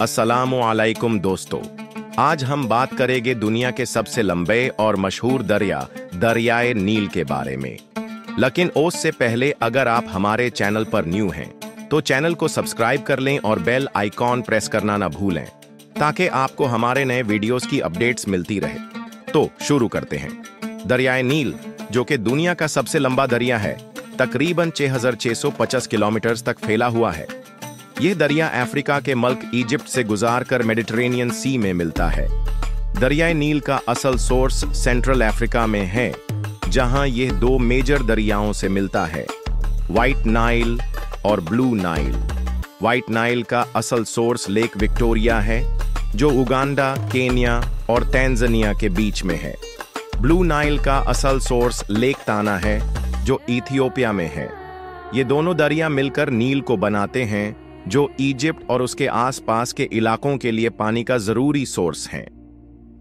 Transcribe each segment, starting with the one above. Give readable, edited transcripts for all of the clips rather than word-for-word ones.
अस्सलामुअलैकुम दोस्तों, आज हम बात करेंगे दुनिया के सबसे लंबे और मशहूर दरियाए नील के बारे में। लेकिन उससे पहले अगर आप हमारे चैनल पर न्यू हैं तो चैनल को सब्सक्राइब कर लें और बेल आइकॉन प्रेस करना ना भूलें ताकि आपको हमारे नए वीडियोस की अपडेट्स मिलती रहे। तो शुरू करते हैं। दरियाए नील, जो कि दुनिया का सबसे लंबा दरिया है, तकरीबन 6650 किलोमीटर तक फैला हुआ है। यह दरिया अफ्रीका के मुल्क इजिप्ट से गुजारकर मेडिटरेनियन सी में मिलता है। दरियाए नील का असल सोर्स सेंट्रल अफ्रीका में है, जहां यह दो मेजर दरियाओं से मिलता है, व्हाइट नाइल और ब्लू नाइल। व्हाइट नाइल का असल सोर्स लेक विक्टोरिया है, जो उगांडा, केन्या और तंजानिया के बीच में है। ब्लू नाइल का असल सोर्स लेक ताना है, जो इथियोपिया में है। ये दोनों दरिया मिलकर नील को बनाते हैं, जो इजिप्ट और उसके आसपास के इलाकों के लिए पानी का जरूरी सोर्स हैं।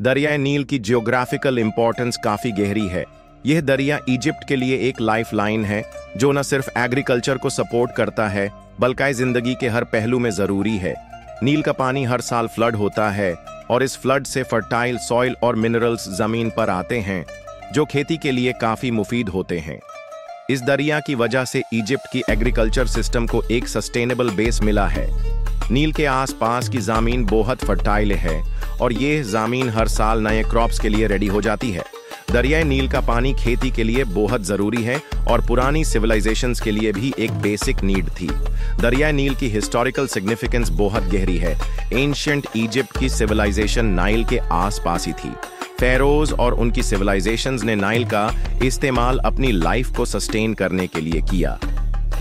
दरियाए नील की जियोग्राफिकल इंपॉर्टेंस काफी गहरी है। यह दरिया इजिप्ट के लिए एक लाइफलाइन है, जो न सिर्फ एग्रीकल्चर को सपोर्ट करता है बल्कि जिंदगी के हर पहलू में जरूरी है। नील का पानी हर साल फ्लड होता है और इस फ्लड से फर्टाइल सॉइल और मिनरल्स जमीन पर आते हैं, जो खेती के लिए काफी मुफीद होते हैं। इस दरिया की वजह से इजिप्ट की एग्रीकल्चर सिस्टम को एक सस्टेनेबल बेस मिला है। नील के आसपास की जमीन बहुत फर्टाइल है और ये जमीन हर साल नए क्रॉप्स के लिए रेडी हो जाती है। दरियाए नील का पानी खेती के लिए बहुत जरूरी है और पुरानी सिविलाइजेशंस के लिए भी एक बेसिक नीड थी। दरियाए नील की हिस्टोरिकल सिग्निफिकेंस बहुत गहरी है। एंशिएंट इजिप्ट की सिविलाइजेशन नाइल के आसपास ही थी। फेरोज और उनकी सिविलाइजेशंस ने नाइल का इस्तेमाल अपनी लाइफ को सस्टेन करने के लिए किया।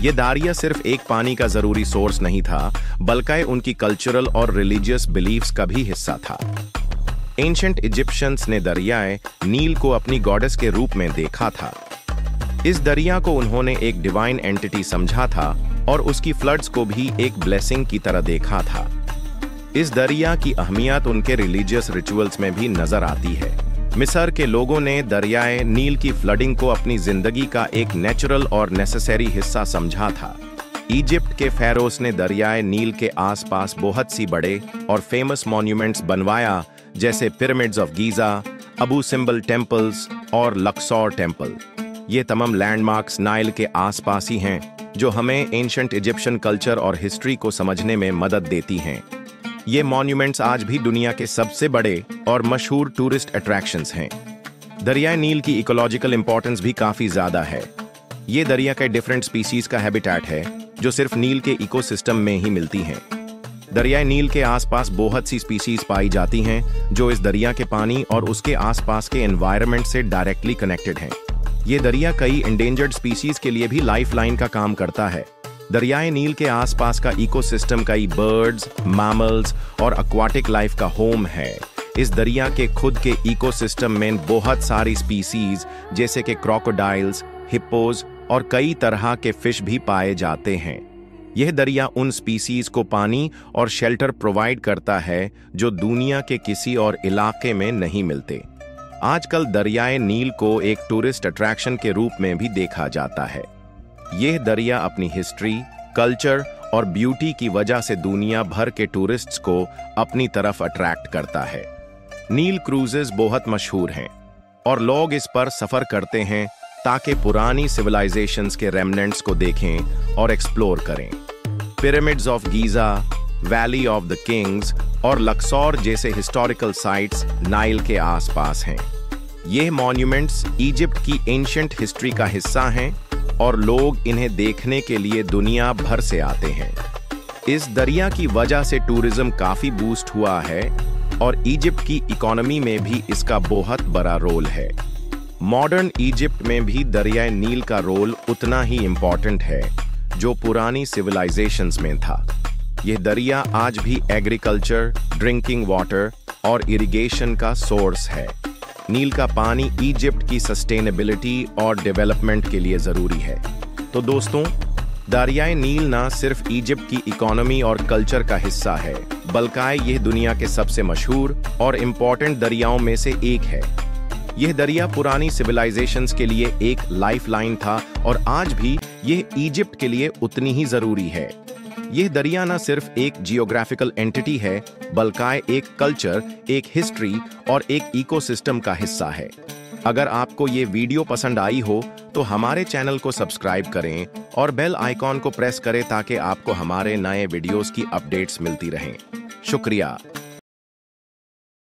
यह दरिया सिर्फ एक पानी का जरूरी सोर्स नहीं था, बल्कि उनकी कल्चरल और रिलीजियस बिलीफ्स का भी हिस्सा था। एंशिएंट इजिप्शियंस ने दरियाए नील को अपनी गॉडेस के रूप में देखा था। इस दरिया को उन्होंने एक डिवाइन एंटिटी समझा था और उसकी फ्लड्स को भी एक ब्लेसिंग की तरह देखा था। इस दरिया की अहमियत उनके रिलीजियस रिचुअल्स में भी नजर आती है। मिस्र के लोगों ने दरियाए नील की फ्लडिंग को अपनी जिंदगी का एक नेचुरल और नेसेसरी हिस्सा समझा था। इजिप्ट के फेरोज ने दरियाए नील के आसपास बहुत सी बड़े और फेमस मॉन्यूमेंट्स बनवाया, जैसे pyramids of Giza, Abu Simbel temples और लक्सौर टेम्पल। ये तमाम लैंडमार्क्स नाइल के आसपास ही हैं, जो हमें एंशिएंट इजिप्शियन कल्चर और हिस्ट्री को समझने में मदद देती हैं। ये मॉन्यूमेंट्स आज भी दुनिया के सबसे बड़े और मशहूर टूरिस्ट अट्रैक्शंस हैं। दरियाए नील की इकोलॉजिकल इंपॉर्टेंस भी काफी ज्यादा है। ये दरिया के डिफरेंट स्पीसीज का हैबिटेट है, जो सिर्फ नील के इकोसिस्टम में ही मिलती हैं। दरियाए नील के आसपास बहुत सी स्पीसीज पाई जाती हैं, जो इस दरिया के पानी और उसके आसपास के एनवायरनमेंट से डायरेक्टली कनेक्टेड हैं। ये दरिया कई एंडेंजर्ड स्पीसीज के लिए भी लाइफलाइन का काम करता है। दरियाए नील के आसपास का इकोसिस्टम कई बर्ड्स, मैमल्स और एक्वाटिक लाइफ का होम है। इस दरिया के खुद के इकोसिस्टम में बहुत सारी स्पीसीज जैसे कि क्रोकोडाइल्स, हिप्पोज और कई तरह के फिश भी पाए जाते हैं। यह दरिया उन स्पीसीज को पानी और शेल्टर प्रोवाइड करता है, जो दुनिया के किसी और इलाके में नहीं मिलते। आजकल दरियाए नील को एक टूरिस्ट अट्रैक्शन के रूप में भी देखा जाता है। यह दरिया अपनी हिस्ट्री, कल्चर और ब्यूटी की वजह से दुनिया भर के टूरिस्ट्स को अपनी तरफ अट्रैक्ट करता है। नील क्रूजेस बहुत मशहूर हैं और लोग इस पर सफर करते हैं ताकि पुरानी सिविलाइजेशंस के रेमनेंट्स को देखें और एक्सप्लोर करें। Pyramids of Giza, valley of the Kings और लक्सौर जैसे हिस्टोरिकल साइट्स नाइल के आसपास हैं। ये मॉन्यूमेंट्स इजिप्ट की एंशिएंट हिस्ट्री का हिस्सा हैं और लोग इन्हें देखने के लिए दुनिया भर से आते हैं। इस दरिया की वजह से टूरिज्म काफी बूस्ट हुआ है और इजिप्ट की इकोनॉमी में भी इसका बहुत बड़ा रोल है। मॉडर्न इजिप्ट में भी दरियाए नील का रोल उतना ही इम्पोर्टेंट है जो पुरानी सिविलाइजेशंस में था। यह दरिया आज भी एग्रीकल्चर, ड्रिंकिंग वाटर और इरिगेशन का सोर्स है। नील का पानी इजिप्ट की सस्टेनेबिलिटी और डेवलपमेंट के लिए जरूरी है। तो दोस्तों, दरियाए नील ना सिर्फ इजिप्ट की इकोनॉमी और कल्चर का हिस्सा है, बल्कि यह दुनिया के सबसे मशहूर और इम्पोर्टेंट दरियाओं में से एक है। यह दरिया पुरानी सिविलाइजेशंस के लिए एक लाइफलाइन था और आज भी यह इजिप्ट के लिए उतनी ही जरूरी है। यह दरिया न सिर्फ एक जियोग्राफिकल एंटिटी है, बल्कि एक कल्चर, एक हिस्ट्री और एक इकोसिस्टम का हिस्सा है। अगर आपको ये वीडियो पसंद आई हो तो हमारे चैनल को सब्सक्राइब करें और बेल आइकॉन को प्रेस करें ताकि आपको हमारे नए वीडियोस की अपडेट्स मिलती रहें। शुक्रिया।